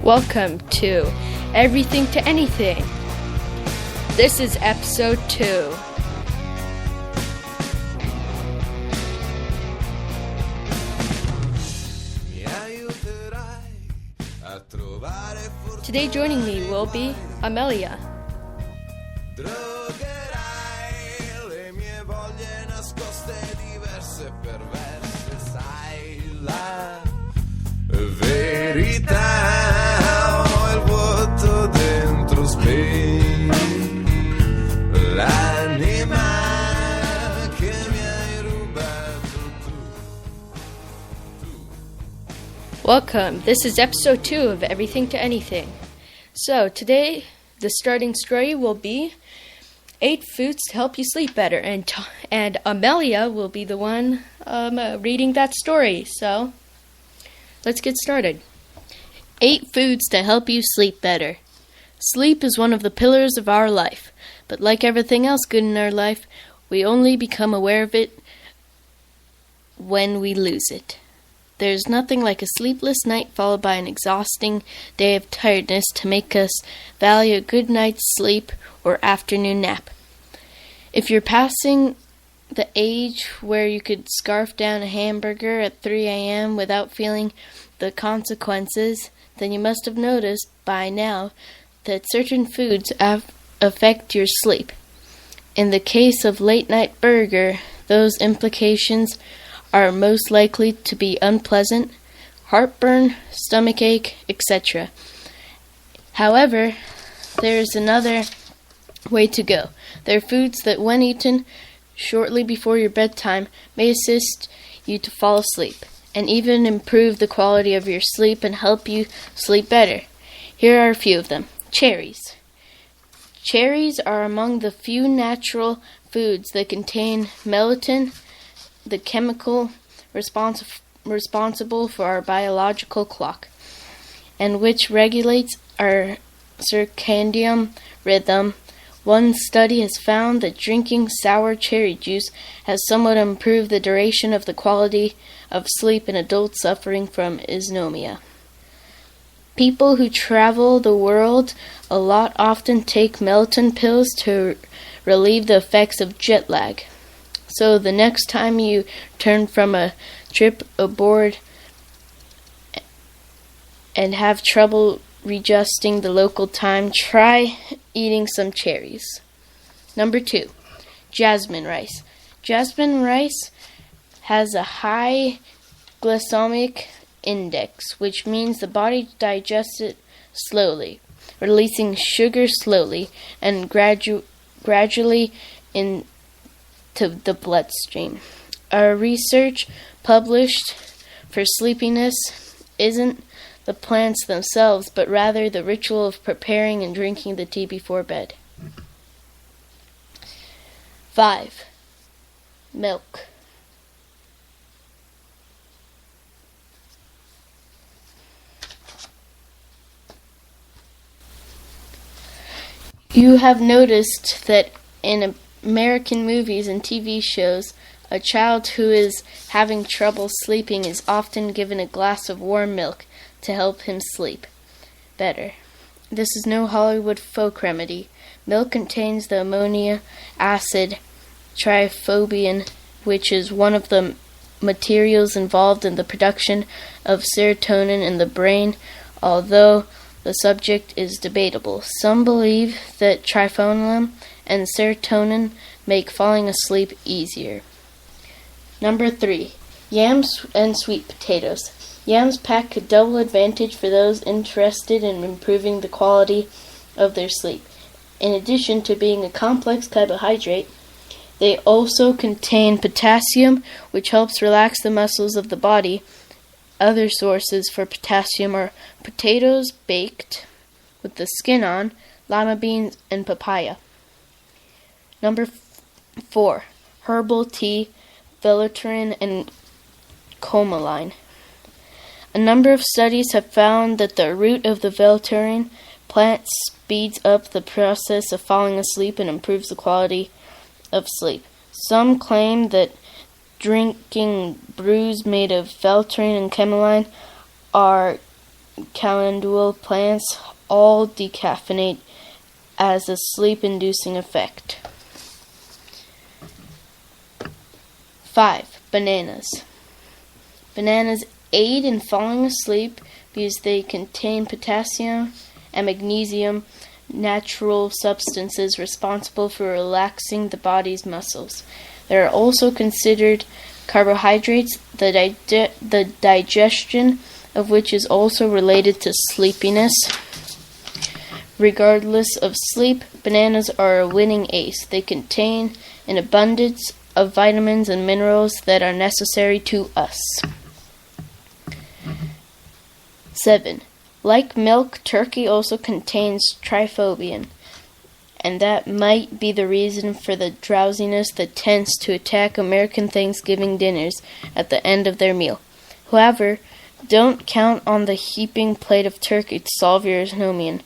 Welcome to Everything to Anything. This is episode 2. Today joining me will be Amelia. Welcome. This is episode 2 of Everything to Anything. So today the starting story will be 8 foods to help you sleep better, and Amelia will be the one reading that story. So let's get started. 8 foods to help you sleep better. Sleep is one of the pillars of our life, but like everything else good in our life, we only become aware of it when we lose it. There's nothing like a sleepless night followed by an exhausting day of tiredness to make us value a good night's sleep or afternoon nap. If you're passing the age where you could scarf down a hamburger at 3 a.m. without feeling the consequences, then you must have noticed by now that certain foods affect your sleep. In the case of late-night burger, those implications are most likely to be unpleasant, heartburn, stomachache, etc. However, there is another way to go. There are foods that, when eaten shortly before your bedtime, may assist you to fall asleep, and even improve the quality of your sleep and help you sleep better. Here are a few of them. Cherries. Cherries are among the few natural foods that contain melatonin, the chemical responsible for our biological clock, and which regulates our circadian rhythm. One study has found that drinking sour cherry juice has somewhat improved the duration of the quality of sleep in adults suffering from insomnia. People who travel the world a lot often take melatonin pills to relieve the effects of jet lag. So the next time you turn from a trip aboard and have trouble readjusting the local time, try eating some cherries. Number 2, jasmine rice. Jasmine rice has a high glycemic index, which means the body digests it slowly, releasing sugar slowly and gradually into the bloodstream. Our research published for sleepiness isn't the plants themselves, but rather the ritual of preparing and drinking the tea before bed. 5. Milk. You have noticed that in American movies and TV shows, a child who is having trouble sleeping is often given a glass of warm milk to help him sleep better. This is no Hollywood folk remedy. Milk contains the amino acid tryptophan, which is one of the materials involved in the production of serotonin in the brain, although the subject is debatable. Some believe that tryptophan and serotonin make falling asleep easier. Number 3, yams and sweet potatoes. Yams pack a double advantage for those interested in improving the quality of their sleep. In addition to being a complex carbohydrate, they also contain potassium, which helps relax the muscles of the body. Other sources for potassium are potatoes baked with the skin on, lima beans, and papaya. Number 4, herbal tea, Veltrin, and Comaline. A number of studies have found that the root of the Veltrin plant speeds up the process of falling asleep and improves the quality of sleep. Some claim that drinking brews made of Veltrin and Comaline are calendula plants all decaffeinate as a sleep-inducing effect. 5. Bananas. Bananas aid in falling asleep because they contain potassium and magnesium, natural substances responsible for relaxing the body's muscles. They are also considered carbohydrates, the digestion of which is also related to sleepiness. Regardless of sleep, bananas are a winning ace. They contain an abundance of vitamins and minerals that are necessary to us. 7. Like milk, turkey also contains tryptophan, and that might be the reason for the drowsiness that tends to attack American Thanksgiving dinners at the end of their meal. However, don't count on the heaping plate of turkey to solve your anomia.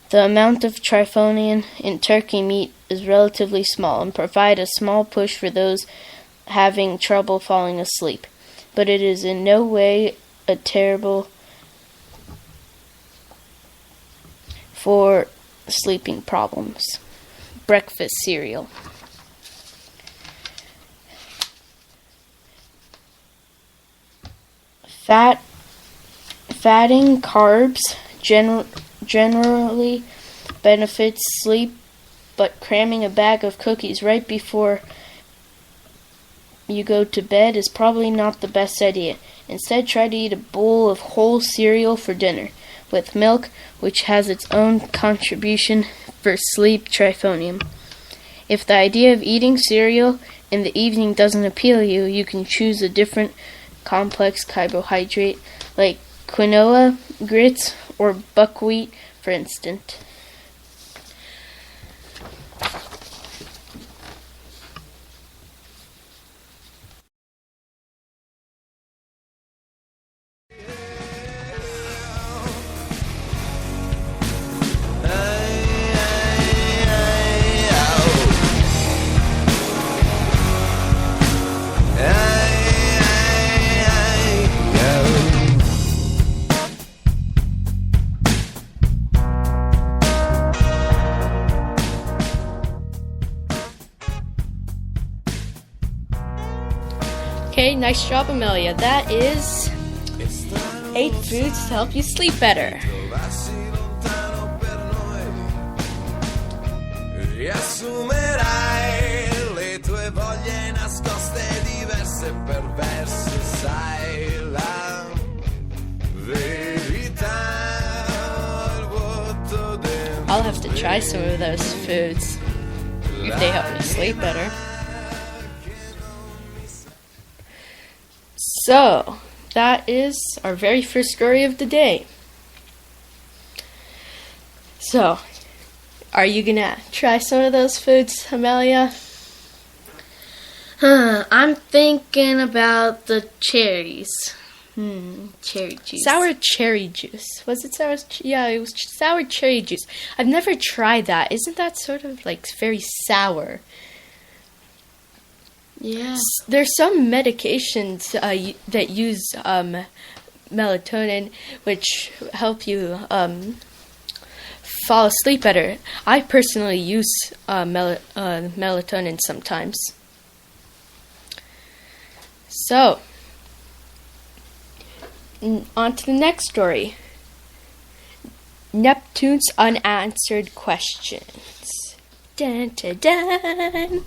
The amount of tryptophan in turkey meat is relatively small and provide a small push for those having trouble falling asleep, but it is in no way a terrible for sleeping problems. Breakfast cereal. Fatting carbs generally benefits sleep, but cramming a bag of cookies right before you go to bed is probably not the best idea. Instead, try to eat a bowl of whole cereal for dinner, with milk, which has its own contribution for sleep tryptophan. If the idea of eating cereal in the evening doesn't appeal to you, you can choose a different complex carbohydrate like quinoa, grits, or buckwheat, for instance. Okay, nice job, Amelia. That is 8 foods to help you sleep better. Riassumerai le tue voglie nascoste, diverse e perverse, sai la verità. I'll have to try some of those foods if they help me sleep better. So, that is our very first story of the day. So, are you gonna try some of those foods, Amelia? I'm thinking about the cherries. Cherry juice. Sour cherry juice. Was it sour? Yeah, it was sour cherry juice. I've never tried that. Isn't that sort of like very sour? Yeah. There's some medications that use melatonin, which help you fall asleep better. I personally use melatonin sometimes. So, on to the next story. Neptune's unanswered questions. Dun, dun, dun.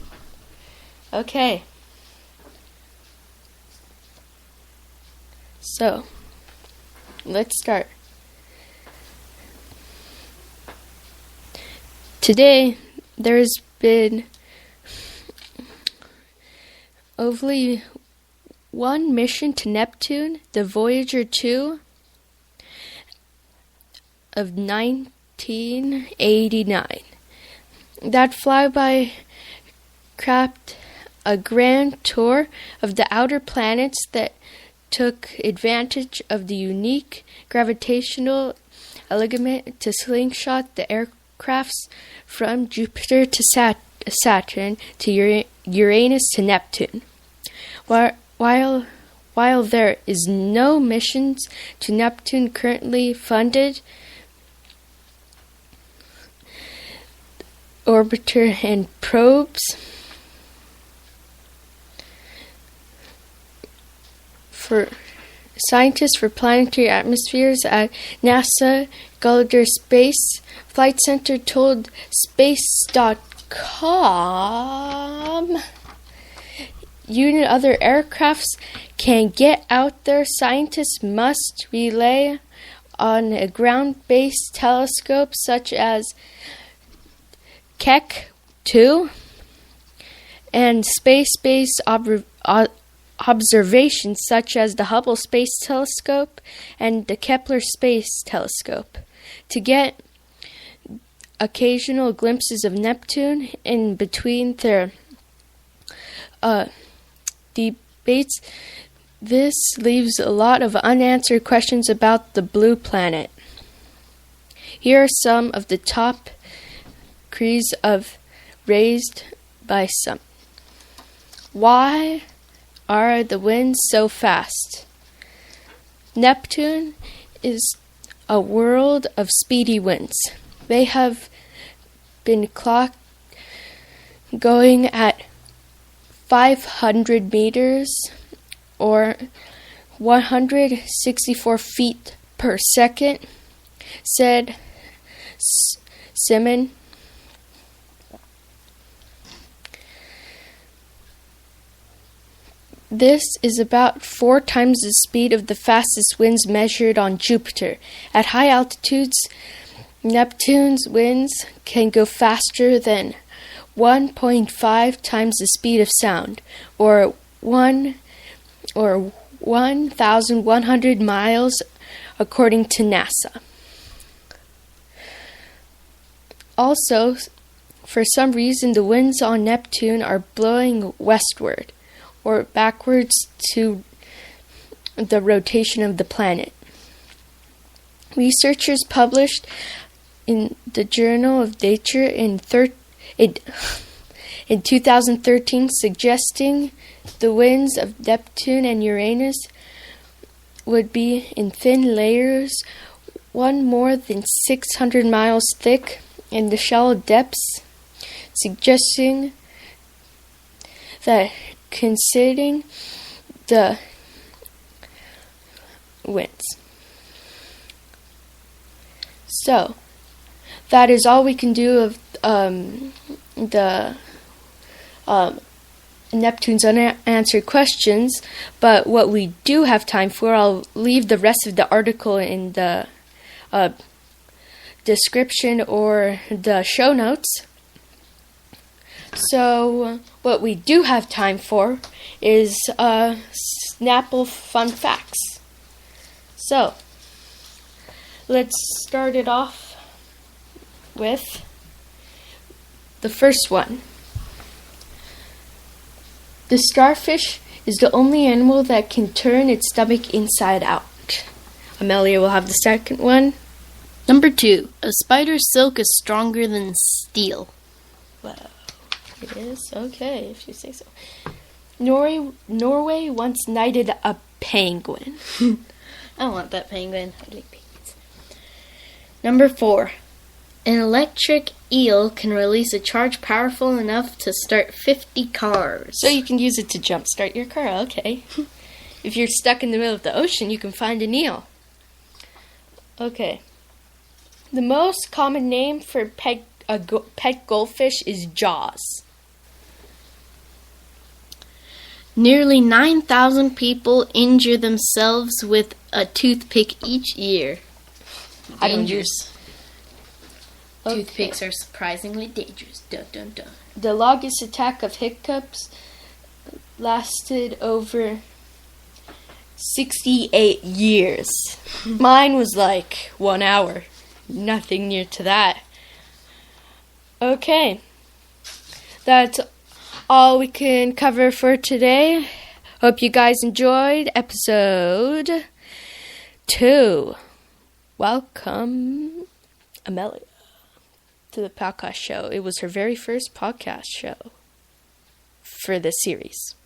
Okay. So, let's start. Today, there's been only one mission to Neptune, the Voyager 2 of 1989. That flyby craft a grand tour of the outer planets that took advantage of the unique gravitational alignment to slingshot the aircrafts from Jupiter to Saturn to Uranus to Neptune. While While there is no missions to Neptune currently funded, orbiter and probes for scientists for planetary atmospheres at NASA Goddard Space Flight Center told Space.com unit other aircrafts can get out there. Scientists must rely on a ground-based telescope such as Keck 2 and space-based observations such as the Hubble Space Telescope and the Kepler Space Telescope to get occasional glimpses of Neptune in between their debates. This leaves a lot of unanswered questions about the blue planet. Here are some of the top queries raised by some. Why are the winds so fast? Neptune is a world of speedy winds. They have been clocked going at 500 meters or 164 feet per second, said Simon. This is about 4 times the speed of the fastest winds measured on Jupiter. At high altitudes, Neptune's winds can go faster than 1.5 times the speed of sound, or 1,100 miles, according to NASA. Also, for some reason, the winds on Neptune are blowing westward, or backwards to the rotation of the planet. Researchers published in the Journal of Nature in 2013 suggesting the winds of Neptune and Uranus would be in thin layers, one more than 600 miles thick in the shallow depths, suggesting that considering the winds. So, that is all we can do of the Neptune's unanswered questions, but what we do have time for, I'll leave the rest of the article in the description or the show notes. So, what we do have time for is Snapple Fun Facts. So, let's start it off with the first one. The starfish is the only animal that can turn its stomach inside out. Amelia will have the second one. Number 2. A spider's silk is stronger than steel. Well, it is? Okay, if you say so. Norway once knighted a penguin. I want that penguin. I like penguins. Number 4. An electric eel can release a charge powerful enough to start 50 cars. So you can use it to jumpstart your car, okay. If you're stuck in the middle of the ocean, you can find an eel. Okay. The most common name for pet goldfish is Jaws. Nearly 9,000 people injure themselves with a toothpick each year. I don't use. Toothpicks are surprisingly dangerous. Dun, dun, dun. The longest attack of hiccups lasted over 68 years. Mine was like 1 hour. Nothing near to that. Okay. That's all we can cover for today. Hope you guys enjoyed episode 2. Welcome, Amelia, to the podcast show. It was her very first podcast show for this series.